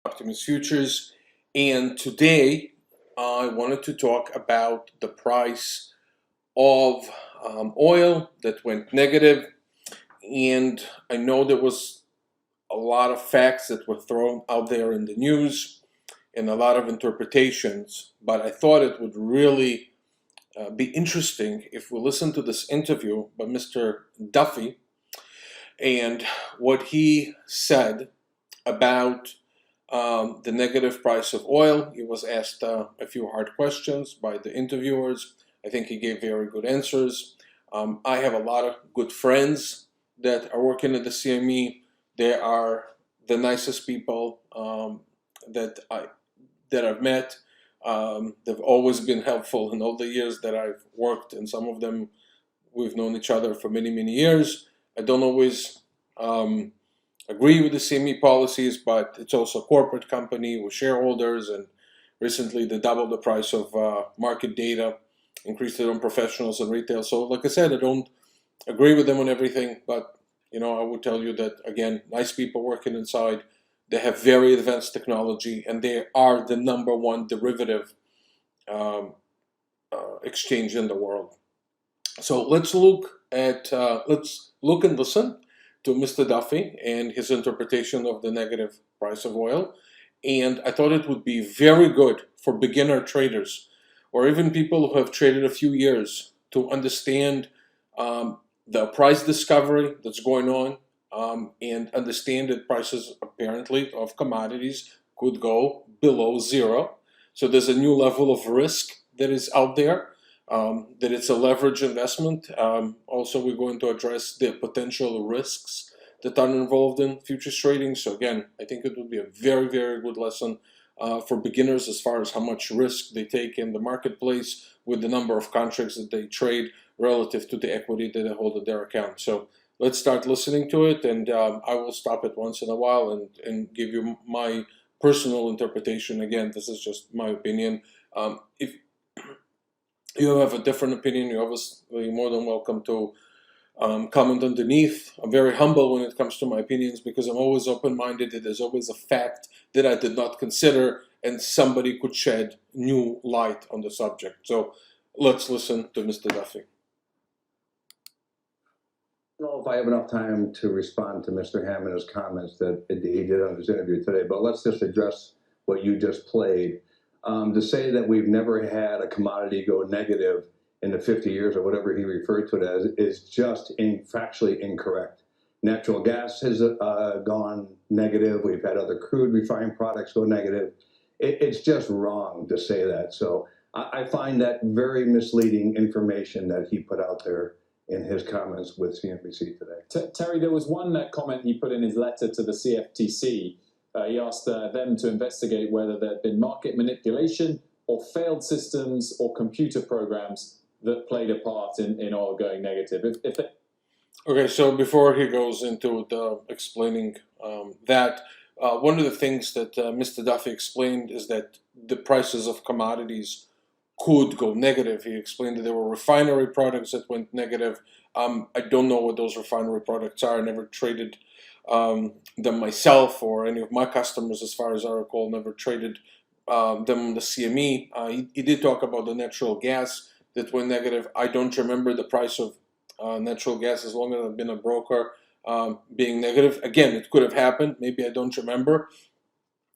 Optimus Futures, and today I wanted to talk about the price of oil that went negative. And I know there was a lot of facts that were thrown out there in the news and a lot of interpretations, but I thought it would really be interesting if we listen to this interview by Mr. Duffy and what he said about the negative price of oil. He was asked a few hard questions by the interviewers. I think he gave very good answers. I have a lot of good friends that are working at the CME. They are the nicest people that I've met. They've always been helpful in all the years that I've worked, and some of them we've known each other for many, many years. I don't always agree with the CME policies, but it's also a corporate company with shareholders, and recently they doubled the price of market data, increased it on professionals and retail. So like I said, I don't agree with them on everything, but I would tell you that, again, nice people working inside. They have very advanced technology, and they are the #1 derivative exchange in the world. So let's look and listen to Mr. Duffy and his interpretation of the negative price of oil. And I thought it would be very good for beginner traders or even people who have traded a few years to understand the price discovery that's going on and understand that prices apparently of commodities could go below zero. So there's a new level of risk that is out there. That it's a leverage investment. Also, we're going to address the potential risks that are involved in futures trading. So again, I think it would be a very, very good lesson for beginners as far as how much risk they take in the marketplace with the number of contracts that they trade relative to the equity that they hold in their account. So let's start listening to it, and I will stop it once in a while and give you my personal interpretation. Again, this is just my opinion. If you have a different opinion, you're obviously more than welcome to comment underneath. I'm very humble when it comes to my opinions because I'm always open-minded. There's always a fact that I did not consider, and somebody could shed new light on the subject. So let's listen to Mr. Duffy. I don't know if I have enough time to respond to Mr. Hammond's comments that he did on his interview today, but let's just address what you just played. To say that we've never had a commodity go negative in the 50 years or whatever he referred to it as is just factually incorrect. Natural gas has gone negative. We've had other crude refined products go negative. It's just wrong to say that. So I find that very misleading information that he put out there in his comments with CNBC today. Terry, there was one comment he put in his letter to the CFTC. He asked them to investigate whether there had been market manipulation or failed systems or computer programs that played a part in oil going negative. Okay, so before he goes into explaining that, one of the things that Mr. Duffy explained is that the prices of commodities could go negative. He explained that there were refinery products that went negative. I don't know what those refinery products are. I never traded them myself or any of my customers, as far as I recall, never traded them on the CME. He did talk about the natural gas that went negative. I don't remember the price of natural gas as long as I've been a broker being negative. Again, it could have happened. Maybe I don't remember.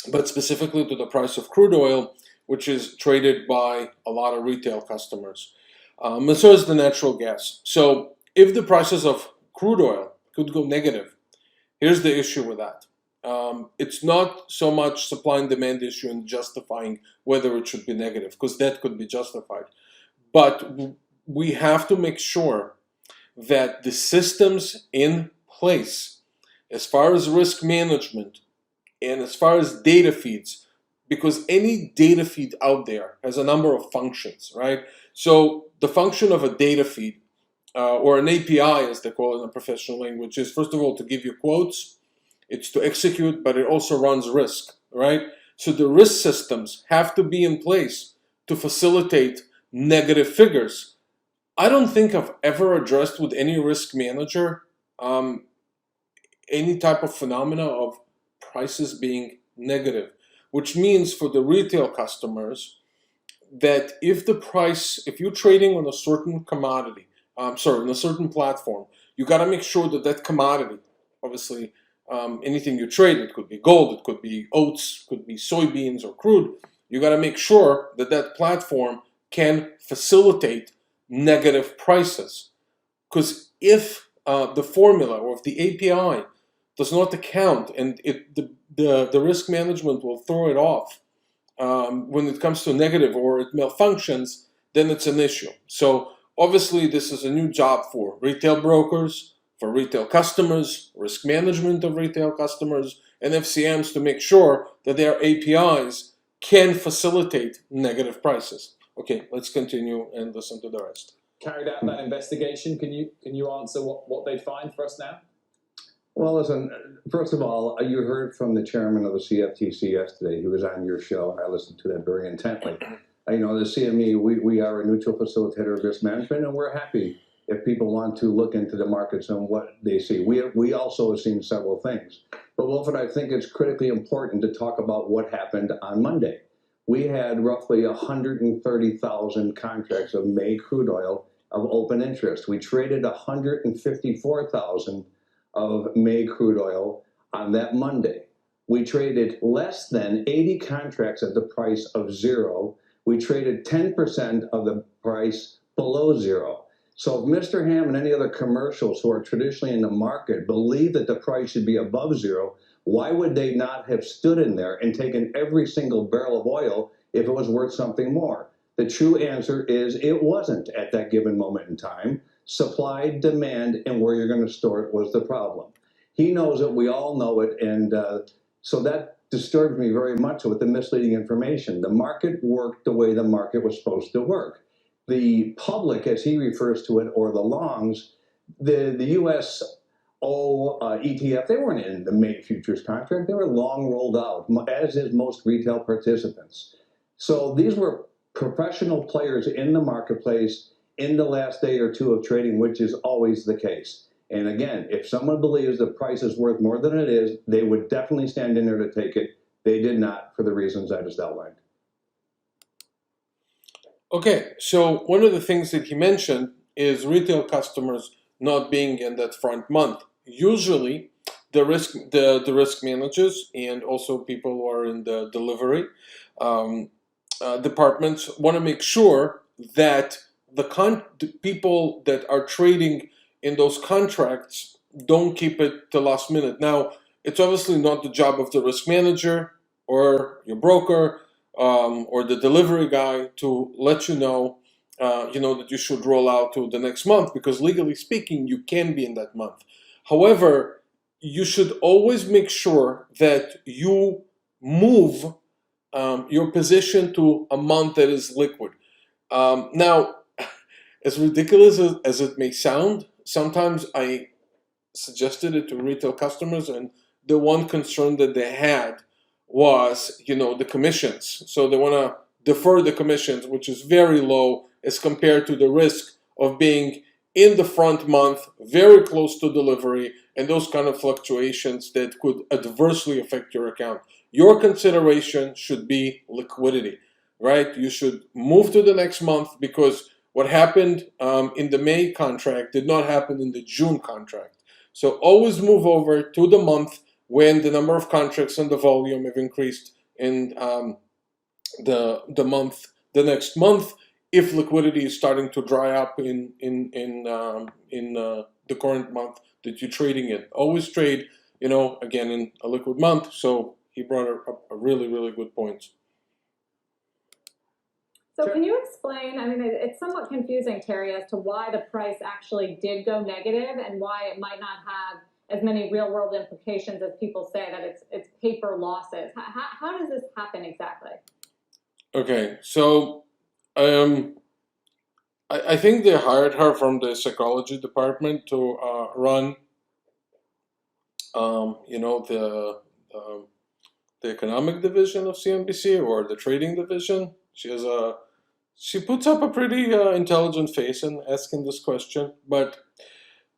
But specifically to the price of crude oil, which is traded by a lot of retail customers. And so is the natural gas. So if the prices of crude oil could go negative, here's the issue with that. It's not so much supply and demand issue and justifying whether it should be negative, because that could be justified. But we have to make sure that the systems in place, as far as risk management and as far as data feeds, because any data feed out there has a number of functions, right? So the function of a data feed, or an API as they call it in a professional language, is first of all to give you quotes, it's to execute, but it also runs risk, right? So the risk systems have to be in place to facilitate negative figures. I don't think I've ever addressed with any risk manager any type of phenomena of prices being negative. which means for the retail customers that if you're trading on a certain commodity, on a certain platform, you got to make sure that that commodity, obviously, anything you trade, it could be gold, it could be oats, it could be soybeans or crude, you got to make sure that that platform can facilitate negative prices. Because if the formula or if the API does not account and the risk management will throw it off when it comes to negative or it malfunctions, then it's an issue. So obviously this is a new job for retail brokers, for retail customers, risk management of retail customers, and FCMs to make sure that their APIs can facilitate negative prices. Okay, let's continue and listen to the rest. Carried out that investigation. Can you answer what they find for us now? Well, listen, first of all, you heard from the chairman of the CFTC yesterday. He was on your show, and I listened to that very intently. The CME, we are a neutral facilitator of risk management, and we're happy if people want to look into the markets and what they see. We also have seen several things. But Wilfred, I think it's critically important to talk about what happened on Monday. We had roughly 130,000 contracts of May crude oil of open interest. We traded 154,000 of May crude oil on that Monday. We traded less than 80 contracts at the price of zero. We traded 10% of the price below zero. So if Mr. Ham and any other commercials who are traditionally in the market believe that the price should be above zero, why would they not have stood in there and taken every single barrel of oil if it was worth something more? The true answer is it wasn't at that given moment in time. Supply, demand, and where you're going to store it was the problem. He knows it, we all know it, and so that disturbed me very much with the misleading information. The market worked the way the market was supposed to work. The public, as he refers to it, or the longs, the US ETF, they weren't in the May futures contract. They were long rolled out, as is most retail participants. So these were professional players in the marketplace in the last day or two of trading, which is always the case. And again, if someone believes the price is worth more than it is, they would definitely stand in there to take it. They did not, for the reasons I just outlined. Okay, so one of the things that he mentioned is retail customers not being in that front month. Usually, the risk managers and also people who are in the delivery departments want to make sure that the people that are trading in those contracts don't keep it to last minute. Now, it's obviously not the job of the risk manager or your broker or the delivery guy to let you know, that you should roll out to the next month, because legally speaking, you can be in that month. However, you should always make sure that you move your position to a month that is liquid. Now, as ridiculous as it may sound, sometimes I suggested it to retail customers, and the one concern that they had was, the commissions. So they want to defer the commissions, which is very low as compared to the risk of being in the front month, very close to delivery, and those kind of fluctuations that could adversely affect your account. Your consideration should be liquidity, right? You should move to the next month, because what happened in the May contract did not happen in the June contract. So always move over to the month when the number of contracts and the volume have increased in the next month. If liquidity is starting to dry up in the current month that you're trading in, always trade, again in a liquid month. So he brought up a really, really good point. So can you explain, it's somewhat confusing, Terry, as to why the price actually did go negative and why it might not have as many real-world implications as people say, that it's paper losses. How does this happen exactly? Okay, so I think they hired her from the psychology department to run, the economic division of CNBC, or the trading division. She puts up a pretty intelligent face in asking this question. But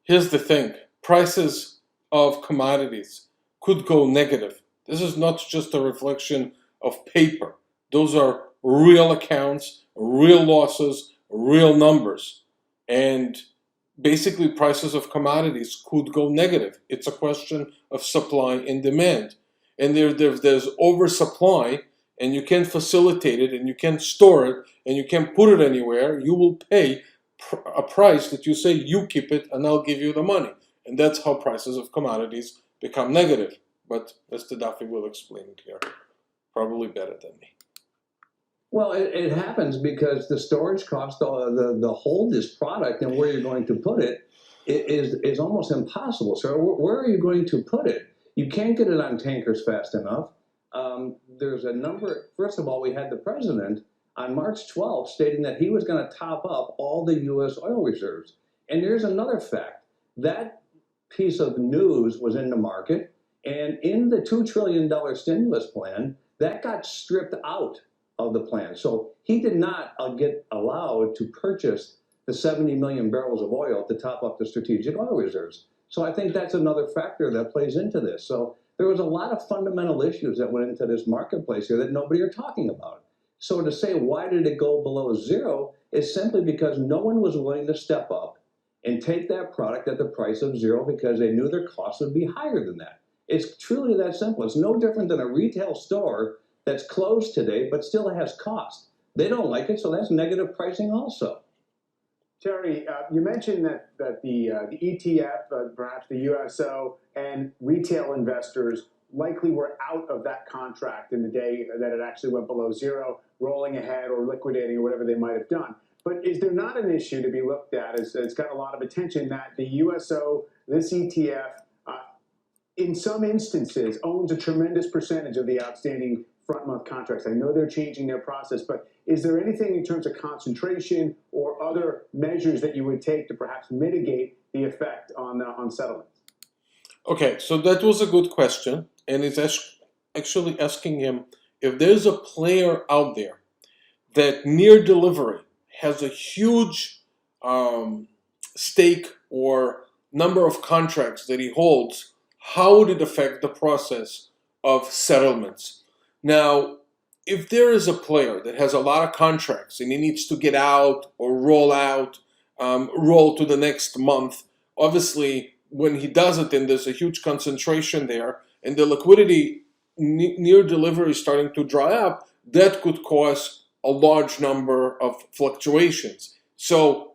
here's the thing: prices of commodities could go negative. This is not just a reflection of paper. Those are real accounts, real losses, real numbers. And basically prices of commodities could go negative. It's a question of supply and demand. And there's oversupply, and you can't facilitate it, and you can't store it, and you can't put it anywhere. You will pay a price that you say, you keep it and I'll give you the money. And that's how prices of commodities become negative. But Mr. Duffy will explain it here, probably better than me. Well, it happens because the storage cost, the hold this product and where you're going to put it is almost impossible. So where are you going to put it? You can't get it on tankers fast enough. There's a number. First of all, we had the president on March 12th stating that he was going to top up all the U.S. oil reserves. And here's another fact. That piece of news was in the market, and in the $2 trillion stimulus plan, that got stripped out of the plan. So he did not get allowed to purchase the 70 million barrels of oil to top up the strategic oil reserves. So I think that's another factor that plays into this. So there was a lot of fundamental issues that went into this marketplace here that nobody are talking about. So to say, why did it go below zero, is simply because no one was willing to step up and take that product at the price of zero because they knew their costs would be higher than that. It's truly that simple. It's no different than a retail store that's closed today but still has cost. They don't like it, so that's negative pricing also. Terry, you mentioned that the ETF, perhaps the USO, and retail investors likely were out of that contract in the day that it actually went below zero, rolling ahead or liquidating or whatever they might have done. But is there not an issue to be looked at, as it's got a lot of attention, that the USO, this ETF, in some instances owns a tremendous percentage of the outstanding front month contracts? I know they're changing their process, but is there anything in terms of concentration or other measures that you would take to perhaps mitigate the effect on settlements? Okay, so that was a good question, and it's actually asking him if there's a player out there that near delivery has a huge stake or number of contracts that he holds, how would it affect the process of settlements? Now, if there is a player that has a lot of contracts and he needs to get out or roll to the next month, obviously when he does it, then there's a huge concentration there, and the liquidity near delivery is starting to dry up, that could cause a large number of fluctuations. So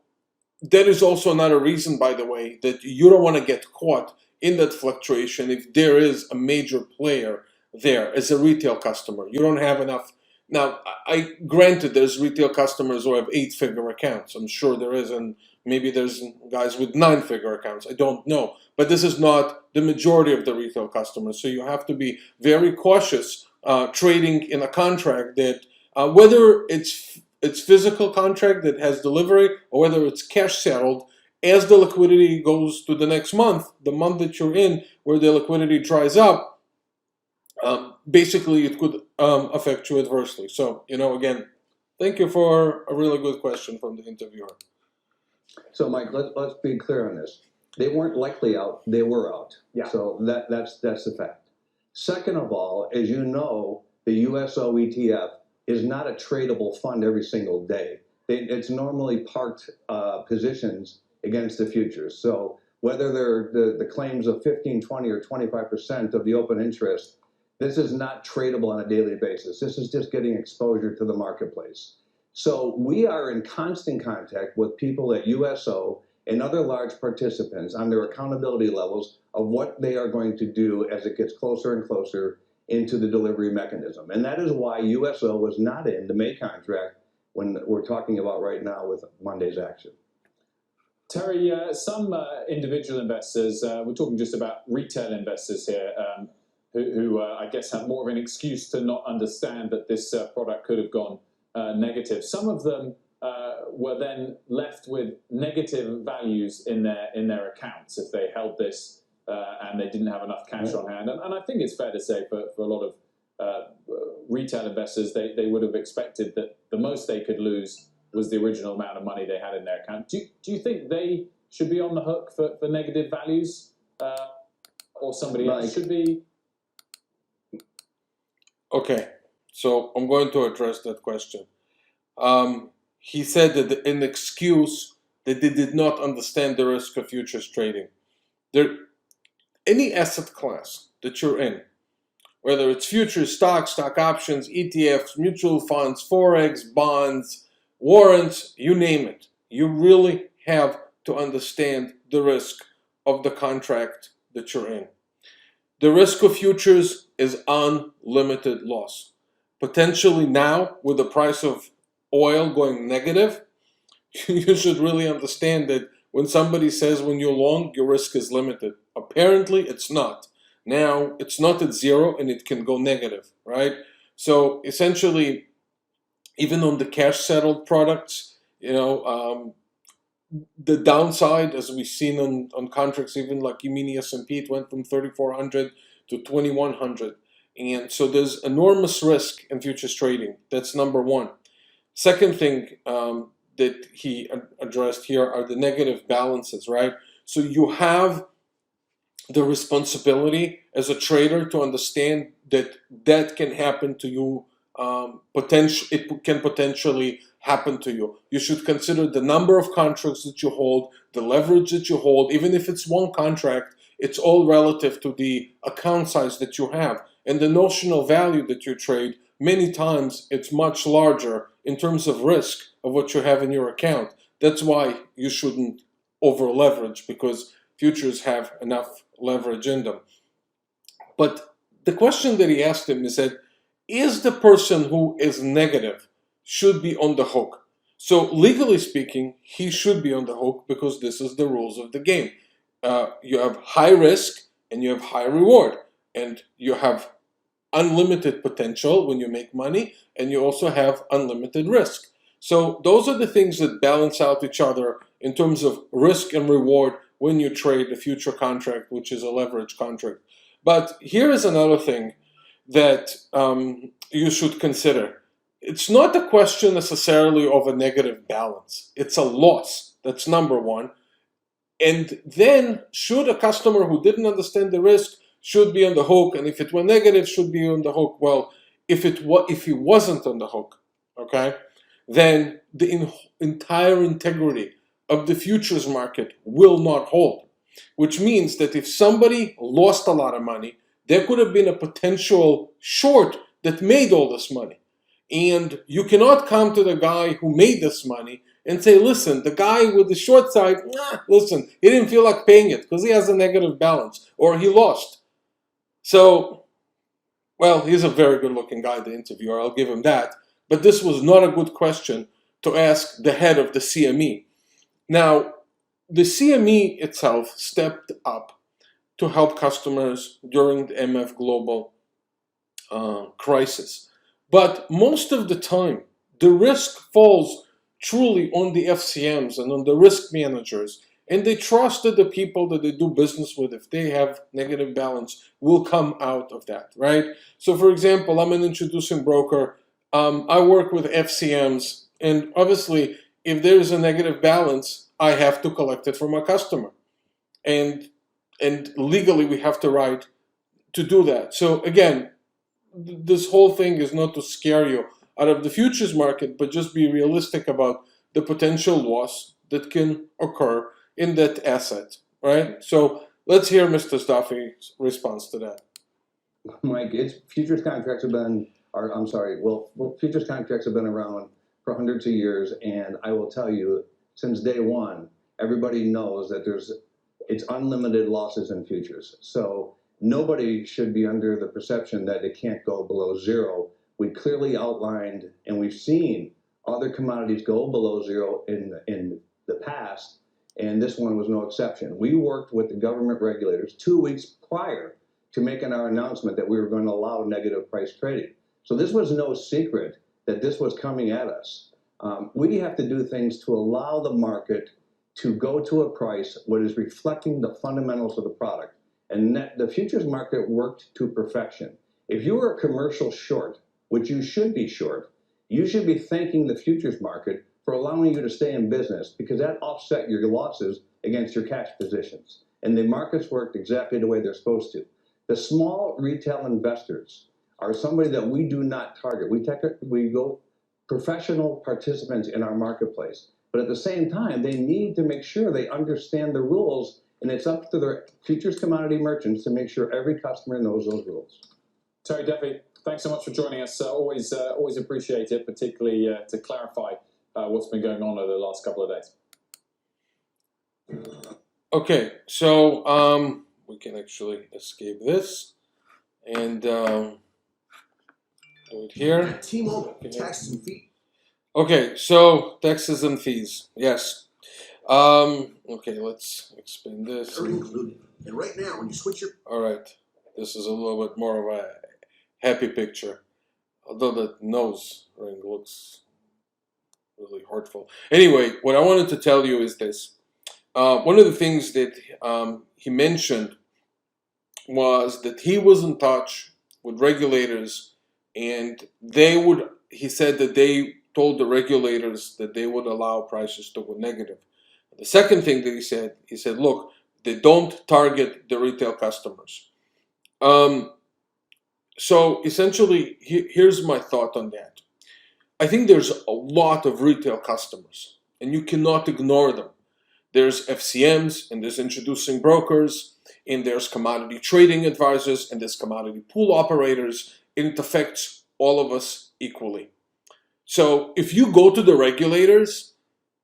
that is also another reason, by the way, that you don't want to get caught in that fluctuation if there is a major player there as a retail customer. You don't have enough. Now, I granted there's retail customers who have 8-figure accounts. I'm sure there is, and maybe there's guys with 9-figure accounts. I don't know. But this is not the majority of the retail customers. So you have to be very cautious trading in a contract that, whether it's physical contract that has delivery or whether it's cash settled, as the liquidity goes to the next month, the month that you're in, where the liquidity dries up, basically it could affect you adversely. So, again, thank you for a really good question from the interviewer. So Mike, let's be clear on this. They weren't likely out, they were out. Yeah. So that's the fact. Second of all, as you know, the USO ETF is not a tradable fund every single day. It's normally parked positions against the futures. So whether they're the claims of 15, 20, or 25% of the open interest, this is not tradable on a daily basis. This is just getting exposure to the marketplace. So we are in constant contact with people at USO and other large participants on their accountability levels of what they are going to do as it gets closer and closer into the delivery mechanism. And that is why USO was not in the May contract when we're talking about right now with Monday's action. Terry, some individual investors, we're talking just about retail investors here, who I guess have more of an excuse to not understand that this product could have gone negative. Some of them were then left with negative values in their accounts if they held this and they didn't have enough cash on hand. And I think it's fair to say for a lot of retail investors, they would have expected that the most they could lose was the original amount of money they had in their account. Do you think they should be on the hook for negative values, or somebody else should be? Okay, So I'm going to address that question. He said that an excuse that they did not understand the risk of futures trading. There, any asset class that you're in, whether it's futures, stocks, stock options, ETFs, mutual funds, forex, bonds, warrants, you name it, you really have to understand the risk of the contract that you're in. The risk of futures is unlimited loss. Potentially now, with the price of oil going negative, you should really understand that when somebody says when you're long, your risk is limited. Apparently, it's not. Now, it's not at zero and it can go negative, right? So essentially, even on the cash settled products, the downside, as we've seen on contracts, even like mini S&P, it went from 3,400 to 2,100. And so there's enormous risk in futures trading. That's number one. Second thing that he addressed here are the negative balances, right? So you have the responsibility as a trader to understand that that can happen to you. It can potentially happen to you. You should consider the number of contracts that you hold, the leverage that you hold. Even if it's one contract, it's all relative to the account size that you have and the notional value that you trade. Many times it's much larger in terms of risk of what you have in your account. That's why you shouldn't over leverage, because futures have enough leverage in them. But the question that he asked him is that, is the person who is negative should be on the hook? So legally speaking, he should be on the hook because this is the rules of the game. You have high risk and you have high reward, and you have unlimited potential when you make money, and you also have unlimited risk. So those are the things that balance out each other in terms of risk and reward when you trade a future contract, which is a leverage contract. But here is another thing that you should consider. It's not a question necessarily of a negative balance. It's a loss. That's number one. And then, should a customer who didn't understand the risk should be on the hook, and if it were negative, should be on the hook? Well, if he wasn't on the hook, okay, then the entire integrity of the futures market will not hold. Which means that if somebody lost a lot of money, there could have been a potential short that made all this money. And you cannot come to the guy who made this money and say, listen, the guy with the short side, listen, he didn't feel like paying it because he has a negative balance or he lost. So, well, he's a very good looking guy, the interviewer, I'll give him that. But this was not a good question to ask the head of the CME. Now, the CME itself stepped up to help customers during the MF Global crisis. But most of the time, the risk falls truly on the FCMs and on the risk managers. And they trust that the people that they do business with, if they have negative balance, will come out of that, right? So for example, I'm an introducing broker. I work with FCMs. And obviously, if there's a negative balance, I have to collect it from a customer. And legally, we have the right to do that. So again, this whole thing is not to scare you out of the futures market, but just be realistic about the potential loss that can occur in that asset, right? So let's hear Mr. Staffy's response to that. Mike, futures contracts have been, futures contracts have been around for hundreds of years, and I will tell you, since day one, everybody knows that it's unlimited losses in futures. So nobody should be under the perception that it can't go below zero. We clearly outlined, and we've seen other commodities go below zero in the past, and this one was no exception. We worked with the government regulators 2 weeks prior to making our announcement that we were going to allow negative price trading. So this was no secret that this was coming at us. We have to do things to allow the market to go to a price what is reflecting the fundamentals of the product. And the futures market worked to perfection. If you were a commercial short, which you should be short, you should be thanking the futures market for allowing you to stay in business, because that offset your losses against your cash positions. And the markets worked exactly the way they're supposed to. The small retail investors are somebody that we do not target. We go professional participants in our marketplace. But at the same time, they need to make sure they understand the rules, and it's up to their futures commodity merchants to make sure every customer knows those rules. Terry Duffy, thanks so much for joining us. Always appreciate it, particularly to clarify what's been going on over the last couple of days. Okay, so we can actually escape this and do it here. T-Mobile, taxes and fees. Okay, so taxes and fees. Yes. Okay, let's expand this. Are included. And right now, when you switch your All right, this is a little bit more of a happy picture, although that nose ring looks really hurtful. Anyway, what I wanted to tell you is this. One of the things that he mentioned was that he was in touch with regulators, and he said that they told the regulators that they would allow prices to go negative. The second thing that he said, look, they don't target the retail customers. So essentially, here's my thought on that. I think there's a lot of retail customers, and you cannot ignore them. There's FCMs, and there's introducing brokers, and there's commodity trading advisors, and there's commodity pool operators, and it affects all of us equally. So if you go to the regulators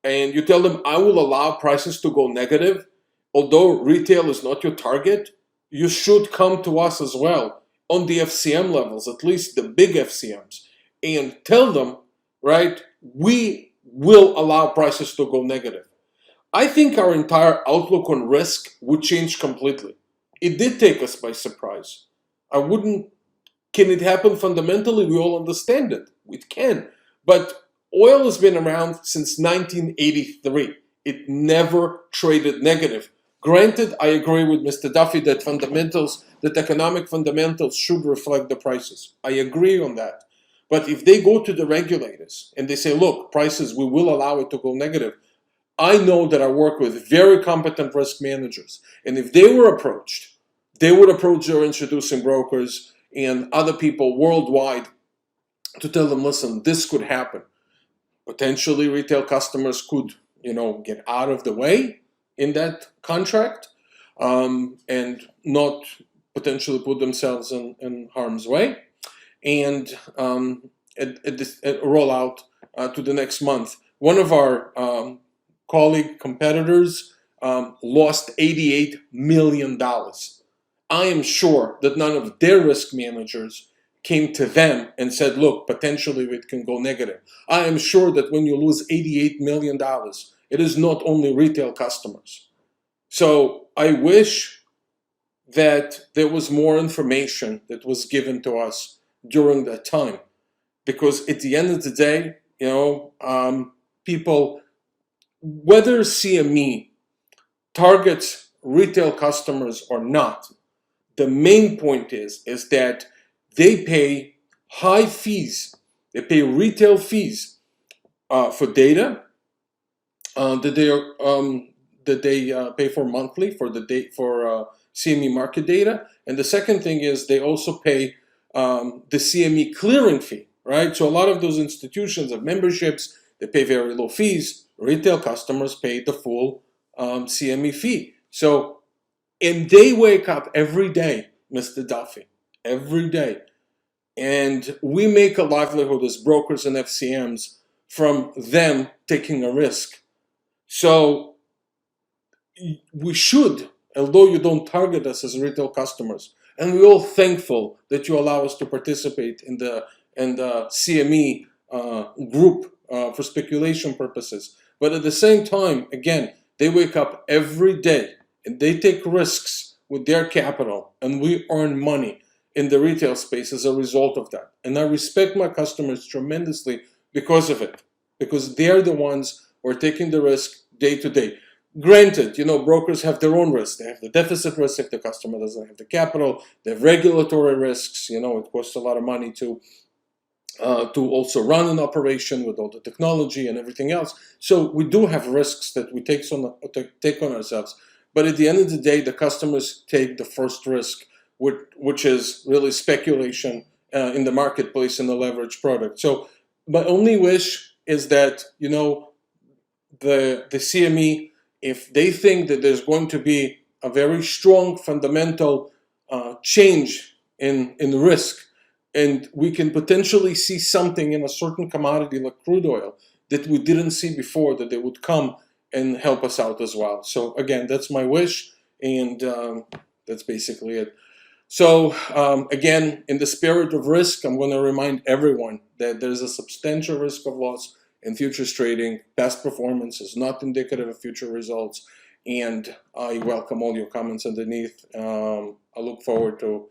and you tell them, I will allow prices to go negative, although retail is not your target, you should come to us as well on the FCM levels, at least the big FCMs, and tell them, right, we will allow prices to go negative. I think our entire outlook on risk would change completely. It did take us by surprise. Can it happen fundamentally? We all understand it. It can. But oil has been around since 1983. It never traded negative. Granted, I agree with Mr. Duffy that economic fundamentals should reflect the prices. I agree on that. But if they go to the regulators and they say, look, prices, we will allow it to go negative, I know that I work with very competent risk managers. And if they were approached, they would approach their introducing brokers and other people worldwide to tell them, listen, this could happen. Potentially retail customers could, get out of the way in that contract and not potentially put themselves in harm's way and roll out to the next month. One of our competitors lost $88 million. I am sure that none of their risk managers came to them and said, look, potentially it can go negative. I am sure that when you lose $88 million, it is not only retail customers. So I wish that there was more information that was given to us during that time. Because at the end of the day, people, whether CME targets retail customers or not, the main point is that they pay high fees. They pay retail fees for data that they pay for monthly for CME market data. And the second thing is they also pay the CME clearing fee, right? So a lot of those institutions have memberships. They pay very low fees. Retail customers pay the full CME fee. So, and they wake up every day, Mr. Duffy, every day. And we make a livelihood as brokers and FCMs from them taking a risk. So we should, although you don't target us as retail customers, and we're all thankful that you allow us to participate in the CME group for speculation purposes. But at the same time, again, they wake up every day and they take risks with their capital, and we earn money in the retail space as a result of that. And I respect my customers tremendously because of it, because they're the ones who are taking the risk day to day. Granted, brokers have their own risks. They have the deficit risk if the customer doesn't have the capital. They have regulatory risks. It costs a lot of money to also run an operation with all the technology and everything else. So we do have risks that we take on ourselves. But at the end of the day, the customers take the first risk, which is really speculation in the marketplace in the leverage product. So my only wish is that, you know, the CME, if they think that there's going to be a very strong fundamental change in risk, and we can potentially see something in a certain commodity like crude oil that we didn't see before, that they would come and help us out as well. So again, that's my wish, and that's basically it. So again, in the spirit of risk, I'm going to remind everyone that there's a substantial risk of loss in futures trading. Past performance is not indicative of future results, and I welcome all your comments underneath. I look forward to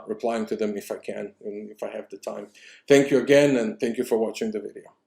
replying to them if I can and if I have the time. Thank you again, and thank you for watching the video.